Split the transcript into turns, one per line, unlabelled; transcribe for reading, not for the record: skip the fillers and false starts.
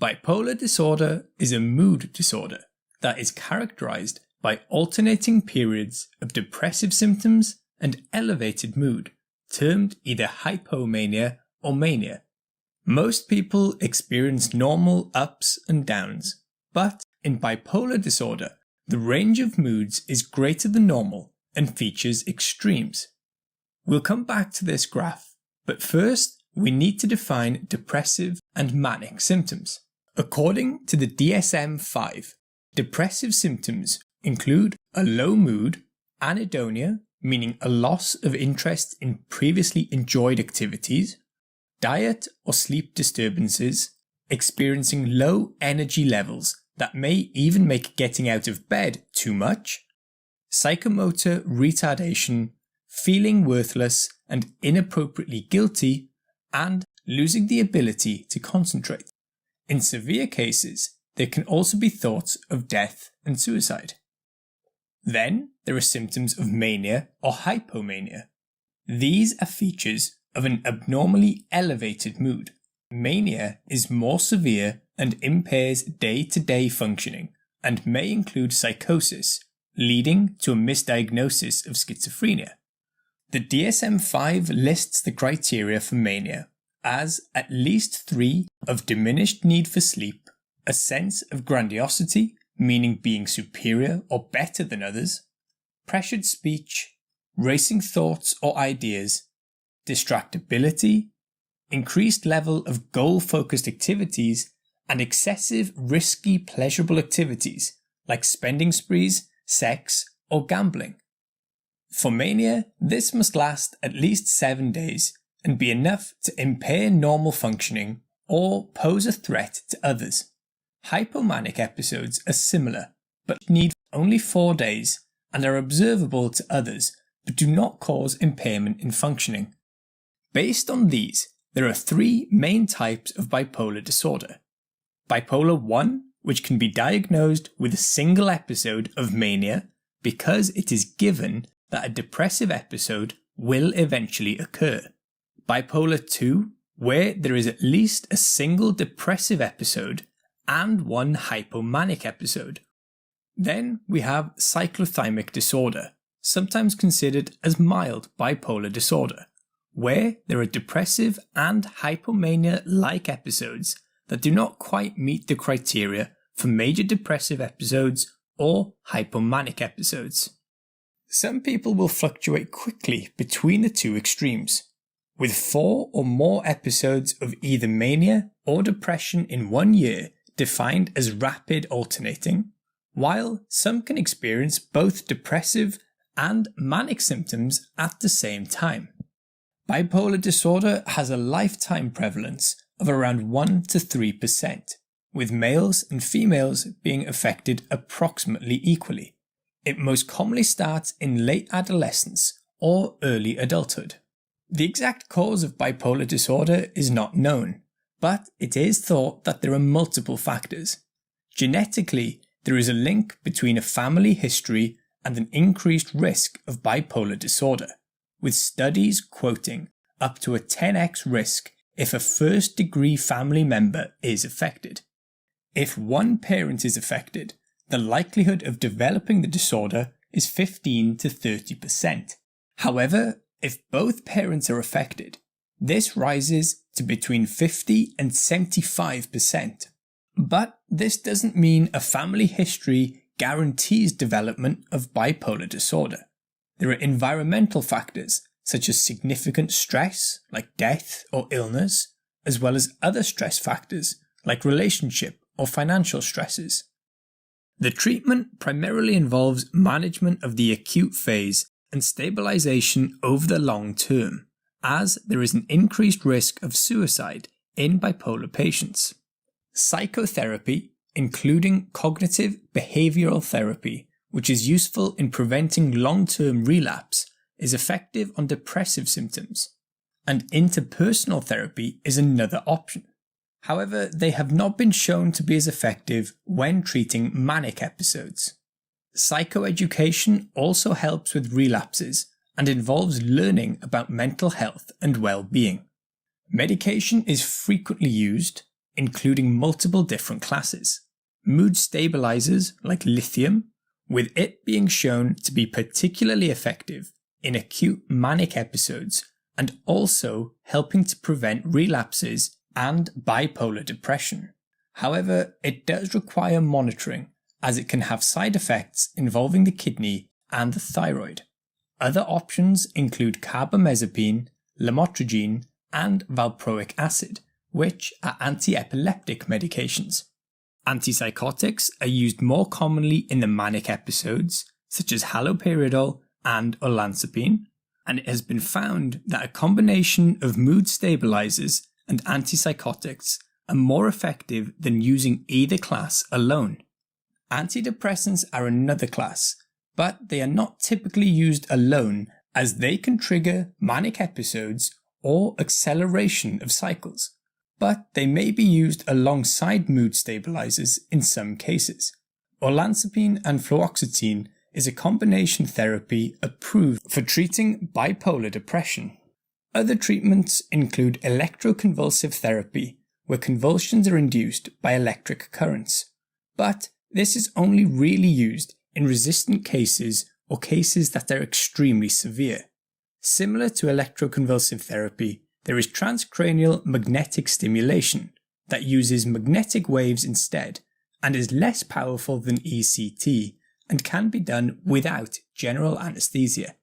Bipolar disorder is a mood disorder that is characterized by alternating periods of depressive symptoms and elevated mood, termed either hypomania or mania. Most people experience normal ups and downs, but in bipolar disorder, the range of moods is greater than normal and features extremes. We'll come back to this graph, but first we need to define depressive and manic symptoms. According to the DSM-5, depressive symptoms include a low mood, anhedonia, meaning a loss of interest in previously enjoyed activities, diet or sleep disturbances, experiencing low energy levels that may even make getting out of bed too much, psychomotor retardation, feeling worthless and inappropriately guilty, and losing the ability to concentrate. In severe cases, there can also be thoughts of death and suicide. Then there are symptoms of mania or hypomania. These are features of an abnormally elevated mood. Mania is more severe and impairs day-to-day functioning and may include psychosis, leading to a misdiagnosis of schizophrenia. The DSM-5 lists the criteria for mania as at least 3 of diminished need for sleep, a sense of grandiosity, meaning being superior or better than others, pressured speech, racing thoughts or ideas, distractibility, increased level of goal-focused activities, and excessive risky pleasurable activities like spending sprees, sex, or gambling. For mania, this must last at least 7 days and be enough to impair normal functioning or pose a threat to others. Hypomanic episodes are similar, but need only 4 days and are observable to others but do not cause impairment in functioning. Based on these, there are 3 main types of bipolar disorder. Bipolar 1, which can be diagnosed with a single episode of mania because it is given that a depressive episode will eventually occur. Bipolar 2, where there is at least a single depressive episode and 1 hypomanic episode. Then we have cyclothymic disorder, sometimes considered as mild bipolar disorder, where there are depressive and hypomania-like episodes that do not quite meet the criteria for major depressive episodes or hypomanic episodes. Some people will fluctuate quickly between the 2 extremes, with 4 or more episodes of either mania or depression in 1 year defined as rapid alternating, while some can experience both depressive and manic symptoms at the same time. Bipolar disorder has a lifetime prevalence of around 1 to 3%, with males and females being affected approximately equally. It most commonly starts in late adolescence or early adulthood. The exact cause of bipolar disorder is not known, but it is thought that there are multiple factors. Genetically, there is a link between a family history and an increased risk of bipolar disorder, with studies quoting up to a 10x risk if a first-degree family member is affected. If one parent is affected, the likelihood of developing the disorder is 15 to 30%. However, if both parents are affected, this rises to between 50 and 75%. But this doesn't mean a family history guarantees development of bipolar disorder. There are environmental factors such as significant stress like death or illness, as well as other stress factors like relationship or financial stresses. The treatment primarily involves management of the acute phase and stabilization over the long term, as there is an increased risk of suicide in bipolar patients. Psychotherapy, including cognitive behavioral therapy, which is useful in preventing long-term relapse, is effective on depressive symptoms, and interpersonal therapy is another option. However, they have not been shown to be as effective when treating manic episodes. Psychoeducation also helps with relapses and involves learning about mental health and well-being. Medication is frequently used, including multiple different classes. Mood stabilizers like lithium, with it being shown to be particularly effective in acute manic episodes and also helping to prevent relapses and bipolar depression. However, it does require monitoring as it can have side effects involving the kidney and the thyroid. Other options include carbamazepine, lamotrigine, and valproic acid, which are anti-epileptic medications. Antipsychotics are used more commonly in the manic episodes, such as haloperidol and olanzapine, and it has been found that a combination of mood stabilizers and antipsychotics are more effective than using either class alone. Antidepressants are another class, but they are not typically used alone as they can trigger manic episodes or acceleration of cycles, but they may be used alongside mood stabilizers in some cases. Olanzapine and fluoxetine is a combination therapy approved for treating bipolar depression. Other treatments include electroconvulsive therapy, where convulsions are induced by electric currents, but this is only really used in resistant cases or cases that are extremely severe. Similar to electroconvulsive therapy, there is transcranial magnetic stimulation that uses magnetic waves instead and is less powerful than ECT and can be done without general anesthesia.